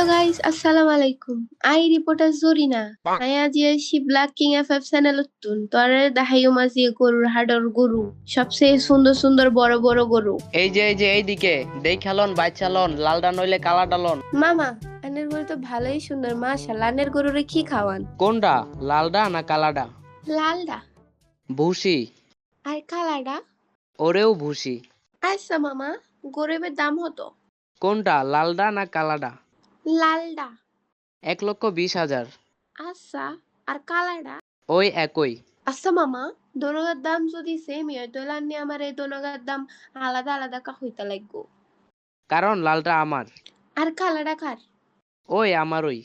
Hello guys, Assalamu alaikum. I reporter Zorina. I আজি আছি black king FF চ্যানেলতুন তোরে দেখাইও মাঝি গরুর হাডর গরু সবচেয়ে সুন্দর সুন্দর বড় বড় গরু। এই যে এইদিকে দেখালন বাইচালন লালডা নইলে কালাডা লন। মামা আনের গরু তো ভালোই সুন্দর মাশাআল্লাহ। আনের গরুরে কি খাওয়ান? কোনডা লালডা না কালাডা? লালডা। ভুসি। আর কালাডা? ওরেও ভুসি। আচ্ছা মামা, গরিবের দাম হতো? কোনটা লালডা না কালাডা? লালডা। 1,20,000। আচ্ছা, আর কালাডা? ওই একই। আচ্ছা মামা, দোনোগার দাম যদি সেমই হয় তাহলে আপনি আমার এই দোনোগার দাম আলাদা আলাদা কা হইতা লাগবো? কারণ লালটা আমার। আর কালাডা কার? ওই আমারই।